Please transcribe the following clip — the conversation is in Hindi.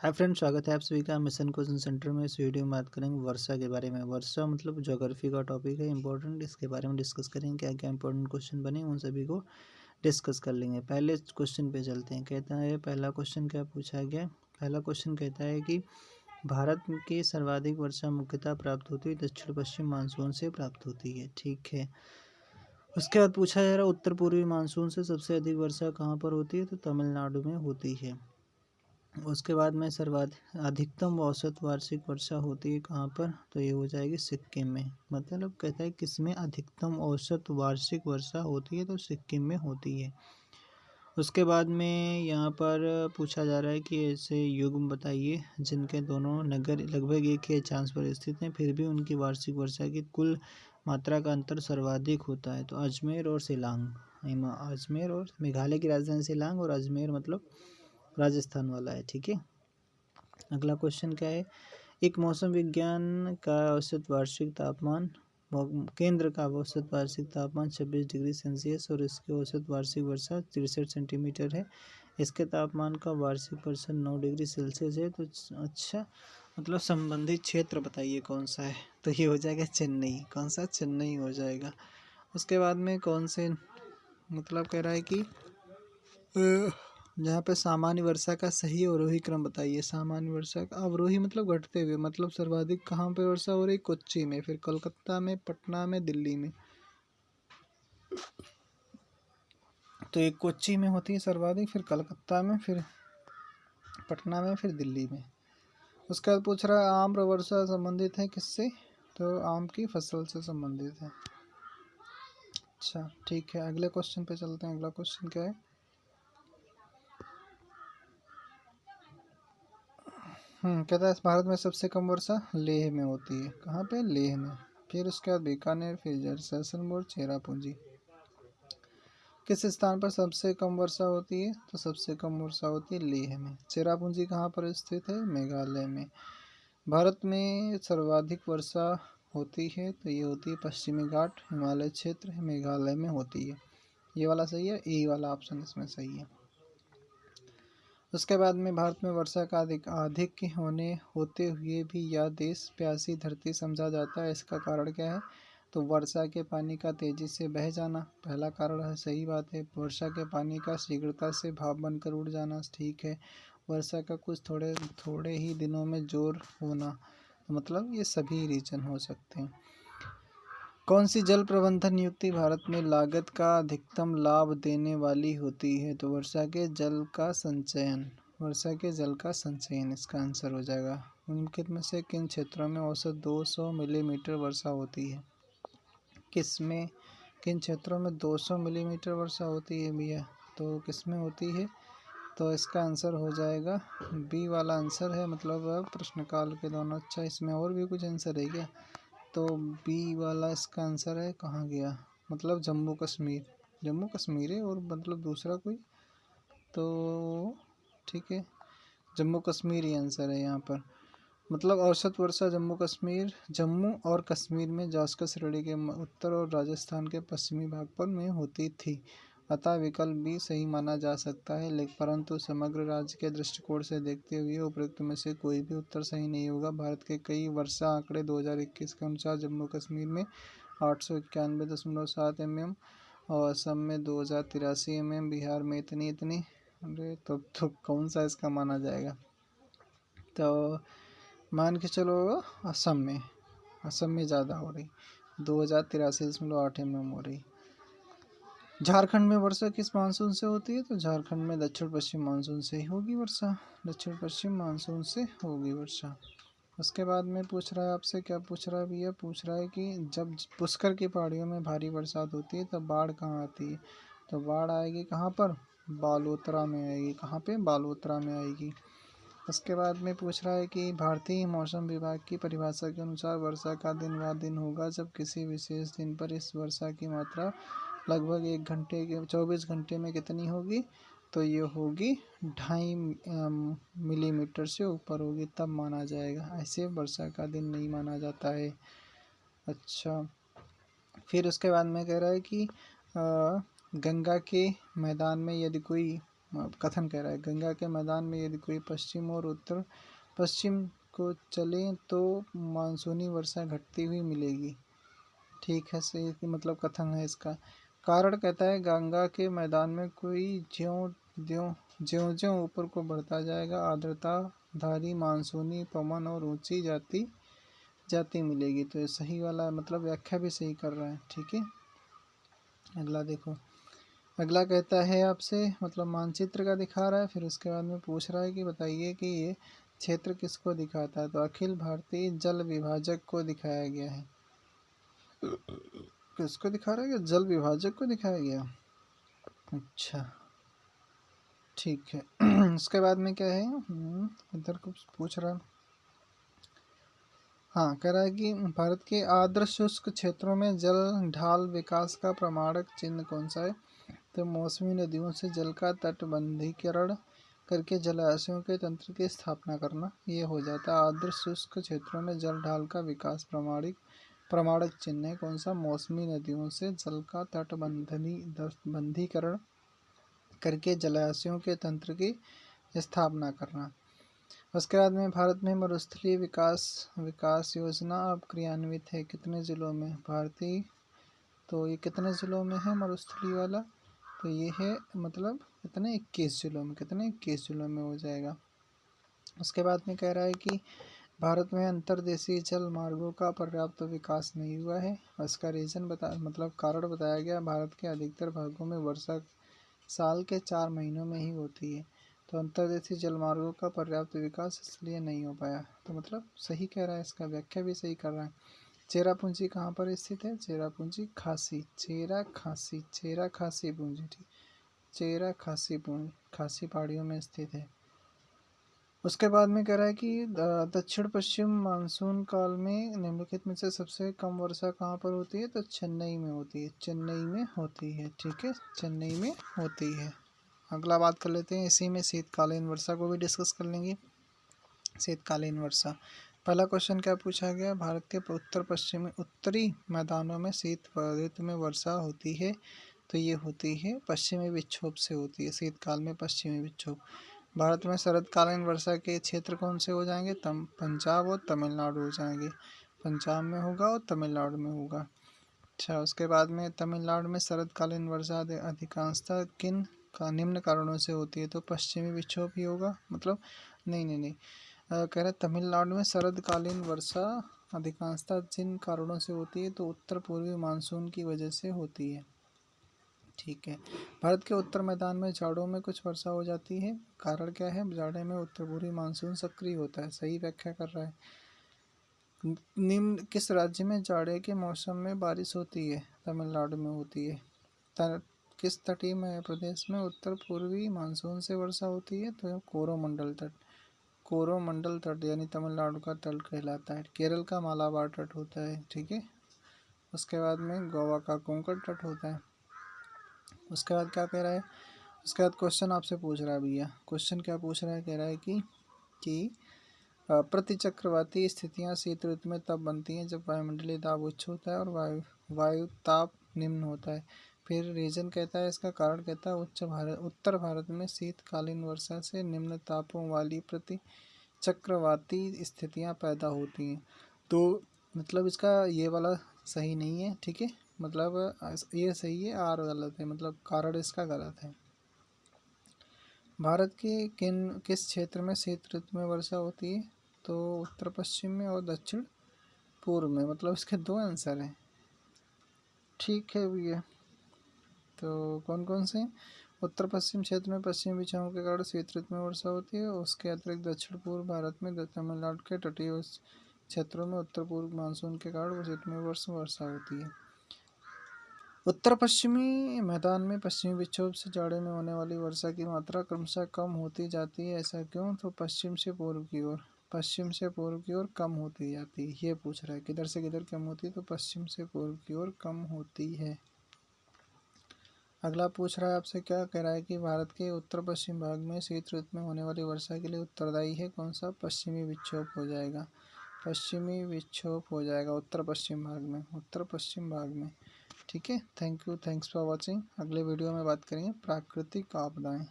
हाय फ्रेंड्स, स्वागत है आप सभी का मिशन कोचिंग सेंटर में। इस वीडियो में बात करेंगे वर्षा के बारे में। वर्षा मतलब ज्योग्राफी का टॉपिक है इंपॉर्टेंट। इसके बारे में डिस्कस करेंगे, क्या क्या इंपॉर्टेंट क्वेश्चन बने उन सभी को डिस्कस कर लेंगे। पहले क्वेश्चन पे चलते हैं। कहता है पहला क्वेश्चन क्या पूछा गया। पहला क्वेश्चन कहता है कि भारत की सर्वाधिक वर्षा मुख्यतः प्राप्त होती है दक्षिण पश्चिम मानसून से प्राप्त होती है। ठीक है। उसके बाद पूछा जा रहा है उत्तर पूर्वी मानसून से सबसे अधिक वर्षा कहाँ पर होती है, तो तमिलनाडु में होती है। उसके बाद में सर्वाधिक अधिकतम औसत वार्षिक वर्षा होती है कहाँ पर, तो ये हो जाएगी सिक्किम में। मतलब कहता है किसमें अधिकतम औसत वार्षिक वर्षा होती है, तो सिक्किम में होती है। उसके बाद में यहाँ पर पूछा जा रहा है कि ऐसे युग्म बताइए जिनके दोनों नगर लगभग एक ही अक्षांश पर स्थित हैं, फिर भी उनकी वार्षिक वर्षा की कुल मात्रा का अंतर सर्वाधिक होता है। तो अजमेर और शिलांग। अजमेर और मेघालय की राजधानी शिलांग, और अजमेर मतलब राजस्थान वाला है। ठीक है। अगला क्वेश्चन क्या है। एक मौसम विज्ञान का औसत वार्षिक तापमान, केंद्र का औसत वार्षिक तापमान 26 डिग्री सेल्सियस और इसके औसत वार्षिक वर्षा 63 सेंटीमीटर है। इसके तापमान का वार्षिक परसेंट 9 डिग्री सेल्सियस है। तो अच्छा, मतलब संबंधित क्षेत्र बताइए कौन सा है, तो ये हो जाएगा चेन्नई। कौन सा? चेन्नई हो जाएगा। उसके बाद में कौन से, मतलब कह रहा है कि जहाँ पे सामान्य वर्षा का सही अवरोही क्रम बताइए। सामान्य वर्षा का अवरोही मतलब घटते हुए, मतलब सर्वाधिक कहाँ पे वर्षा हो रही? कोच्चि में, फिर कोलकाता में, पटना में, दिल्ली में। तो एक कोच्चि में होती है सर्वाधिक, फिर कलकत्ता में, फिर पटना में, फिर दिल्ली में। उसके बाद पूछ रहा है आम्र वर्षा संबंधित है किससे, तो आम की फसल से संबंधित है। अच्छा ठीक है, अगले क्वेश्चन पे चलते हैं। अगला क्वेश्चन क्या है। कहता है भारत में सबसे कम वर्षा लेह में होती है। कहाँ पे? लेह में। फिर उसके बाद बीकानेर, फिर जैसलमेर, चेरापूंजी। किस स्थान पर सबसे कम वर्षा होती है, तो सबसे कम वर्षा होती है लेह में। चेरापूंजी कहाँ पर स्थित है? मेघालय में। भारत में सर्वाधिक वर्षा होती है, तो ये होती है पश्चिमी घाट हिमालय क्षेत्र मेघालय में होती है। ये वाला सही है, ए वाला ऑप्शन इसमें सही है। उसके बाद में भारत में वर्षा का अधिक होते हुए भी यह देश प्यासी धरती समझा जाता है। इसका कारण क्या है, तो वर्षा के पानी का तेजी से बह जाना पहला कारण है। सही बात है। वर्षा के पानी का शीघ्रता से भाप बनकर उड़ जाना, ठीक है। वर्षा का कुछ थोड़े ही दिनों में जोर होना, मतलब ये सभी रीजन हो सकते हैं। कौन सी जल प्रबंधन नियुक्ति भारत में लागत का अधिकतम लाभ देने वाली होती है, तो वर्षा के जल का संचयन। वर्षा के जल का संचयन इसका आंसर हो जाएगा। निम्नलिखित में से किन क्षेत्रों में औसत 200 मिलीमीटर वर्षा होती है। किन क्षेत्रों में 200 मिलीमीटर वर्षा होती है भैया, तो किस में होती है, तो इसका आंसर हो जाएगा बी वाला आंसर है, मतलब प्रश्नकाल के दोनों। अच्छा, इसमें और भी कुछ आंसर है क्या, तो बी वाला इसका आंसर है। कहाँ गया, मतलब जम्मू कश्मीर। जम्मू कश्मीर है, और मतलब दूसरा कोई, तो ठीक है, जम्मू कश्मीर ही आंसर है यहाँ पर। मतलब औसत वर्षा जम्मू और कश्मीर में जास्कर श्रेणी के उत्तर और राजस्थान के पश्चिमी भाग पर में होती थी। अतः विकल्प भी सही माना जा सकता है, लेकिन परंतु समग्र राज्य के दृष्टिकोण से देखते हुए उपरोक्त में से कोई भी उत्तर सही नहीं होगा। भारत के कई वर्षा आंकड़े 2021 के अनुसार जम्मू कश्मीर में 891.7 mm और असम में 2083 mm, बिहार में इतनी। अरे तो कौन सा इसका माना जाएगा, तो मान के चलो असम में ज़्यादा हो रही, 2083.8 mm हो रही। झारखंड में वर्षा किस मानसून से होती है, तो झारखंड में दक्षिण पश्चिम मानसून से ही होगी वर्षा। दक्षिण पश्चिम मानसून से होगी वर्षा। उसके बाद में पूछ रहा है आपसे, क्या पूछ रहा है भैया, पूछ रहा है कि जब पुष्कर की पहाड़ियों में भारी बरसात होती है तब बाढ़ कहाँ आती है, तो बाढ़ आएगी कहाँ पर? बालोतरा में आएगी। कहाँ पे? बालोतरा में आएगी। उसके बाद में पूछ रहा है कि भारतीय मौसम विभाग की परिभाषा के अनुसार वर्षा का दिन वह दिन होगा जब किसी विशेष दिन पर इस वर्षा की मात्रा लगभग 24 घंटे में कितनी होगी, तो ये होगी 2.5 मिलीमीटर से ऊपर होगी, तब माना जाएगा। ऐसे वर्षा का दिन नहीं माना जाता है। अच्छा, फिर उसके बाद में कह रहा है कि गंगा के मैदान में यदि कोई कथन कह रहा है, गंगा के मैदान में यदि कोई पश्चिम और उत्तर पश्चिम को चले तो मानसूनी वर्षा घटती हुई मिलेगी। ठीक है, सही मतलब कथन है इसका। कारण कहता है, गंगा के मैदान में कोई ज्यों ज्यों ज्यों ज्यों ऊपर को बढ़ता जाएगा, आर्द्रता धारी मानसूनी पवन और ऊंची जाती जाती मिलेगी। तो ये सही वाला है, मतलब व्याख्या भी सही कर रहा है। ठीक है, अगला देखो। अगला कहता है आपसे, मतलब मानचित्र का दिखा रहा है, फिर उसके बाद में पूछ रहा है कि बताइए कि ये क्षेत्र किसको दिखाता है। तो अखिल भारतीय जल विभाजक को दिखाया गया है। किसको दिखा रहा है? जल विभाजक को दिखाया गया। अच्छा, ठीक है। उसके बाद में क्या है, इधर कुछ पूछ रहा है। हाँ, कह रहा है कि भारत के आर्द्र शुष्क क्षेत्रों में जल ढाल विकास का प्रमाणक चिन्ह कौन सा है। तो मौसमी नदियों से जल का तटबंधीकरण करके जलाशयों के तंत्र की स्थापना करना, ये हो जाता है। आर्द्र शुष्क क्षेत्रों में जल ढाल का विकास प्रमाणक चिन्ह है कौन सा, मौसमी नदियों से जल का तटबंधीकरण करके जलाशयों के तंत्र की स्थापना करना। उसके बाद में भारत में मरुस्थलीय विकास योजना अब क्रियान्वित है कितने जिलों में भारतीय। तो ये कितने जिलों में है मरुस्थलीय वाला, तो ये है मतलब कितने 21 जिलों में, कितने 21 जिलों में हो जाएगा। उसके बाद में कह रहा है कि भारत में अंतर्देशीय जल मार्गों का पर्याप्त विकास नहीं हुआ है। इसका रीजन मतलब कारण बताया गया, भारत के अधिकतर भागों में वर्षा साल के 4 महीनों में ही होती है। तो अंतर्देशीय जलमार्गों का पर्याप्त विकास इसलिए नहीं हो पाया। तो मतलब सही कह रहा है, इसका व्याख्या भी सही कर रहा है। चेरापूंजी कहाँ पर स्थित है, चेरापूंजी खासी, चेरा खासी पूंजी, ठीक, चेरा खासी पूंजी खासी पहाड़ियों में स्थित है। उसके बाद में कह रहा है कि दक्षिण पश्चिम मानसून काल में निम्नलिखित में से सबसे कम वर्षा कहाँ पर होती है। तो चेन्नई में होती है, चेन्नई में होती है। ठीक है, चेन्नई में होती है। अगला बात कर लेते हैं, इसी में शीतकालीन वर्षा को भी डिस्कस कर लेंगे। शीतकालीन वर्षा, पहला क्वेश्चन क्या पूछा गया, भारत के उत्तरी मैदानों में शीत ऋतु में वर्षा होती है। तो ये होती है पश्चिमी विक्षोभ से होती है, शीतकाल में पश्चिमी विक्षोभ। भारत में शरदकालीन वर्षा के क्षेत्र कौन से हो जाएंगे, पंजाब और तमिलनाडु हो जाएंगे। पंजाब में होगा और तमिलनाडु में होगा। अच्छा, उसके बाद में तमिलनाडु में शरदकालीन वर्षा अधिकांशतः किन का निम्न कारणों से होती है। तो पश्चिमी विक्षोभ ही होगा, मतलब नहीं, कह रहे तमिलनाडु में शरदकालीन वर्षा अधिकांशतः जिन कारणों से होती है तो उत्तर पूर्वी मानसून की वजह से होती है। ठीक है, भारत के उत्तर मैदान में जाड़ों में कुछ वर्षा हो जाती है, कारण क्या है, जाड़े में उत्तर पूर्वी मानसून सक्रिय होता है, सही व्याख्या कर रहा है। निम्न किस राज्य में जाड़े के मौसम में बारिश होती है, तमिलनाडु में होती है। किस तटीय में प्रदेश में उत्तर पूर्वी मानसून से वर्षा होती है। तो कोरोमंडल तट यानी तमिलनाडु का तट कहलाता है। केरल का मालाबार तट होता है। ठीक है, उसके बाद में गोवा का कोंकण तट होता है। उसके बाद क्या कह रहा है, उसके बाद क्वेश्चन आपसे पूछ रहा है भैया, क्वेश्चन क्या पूछ रहा है, कह रहा है कि प्रतिचक्रवाती स्थितियां शीत ऋतु में तब बनती हैं जब वायुमंडलीय दाब उच्च होता है और वायु ताप निम्न होता है। फिर रीजन कहता है, इसका कारण कहता है उत्तर भारत में शीतकालीन वर्षा से निम्न तापों वाली प्रतिचक्रवाती स्थितियां पैदा होती हैं। तो मतलब इसका ये वाला सही नहीं है। ठीक है, मतलब ये सही है, आर गलत है, मतलब कारण इसका गलत है। भारत के किस क्षेत्र में शीत ऋतु में वर्षा होती है। तो उत्तर पश्चिम में और दक्षिण पूर्व में, मतलब इसके 2 आंसर हैं। ठीक है भैया, तो कौन कौन से, उत्तर पश्चिम क्षेत्र में पश्चिमी विक्षोभ के कारण शीत ऋतु में वर्षा होती है। उसके अतिरिक्त दक्षिण पूर्व भारत में तमिलनाडु के तटीय क्षेत्रों में उत्तर पूर्व मानसून के कारण शीत में वर्षा होती है। उत्तर पश्चिमी मैदान में पश्चिमी विक्षोभ से जाड़े में होने वाली वर्षा की मात्रा क्रमशः कम होती जाती है, ऐसा क्यों। तो पश्चिम से पूर्व की ओर कम होती जाती है। ये पूछ रहा है किधर से किधर कम होती है, तो पश्चिम से पूर्व की ओर कम होती है। अगला पूछ रहा है आपसे, क्या कह रहा है कि भारत के उत्तर पश्चिम भाग में शीत ऋतु में होने वाली वर्षा के लिए उत्तरदायी है कौन सा, पश्चिमी विक्षोभ हो जाएगा। पश्चिमी विक्षोभ हो जाएगा उत्तर पश्चिम भाग में। ठीक है, thank you, thanks for watching. अगले वीडियो में बात करेंगे प्राकृतिक आपदाएं।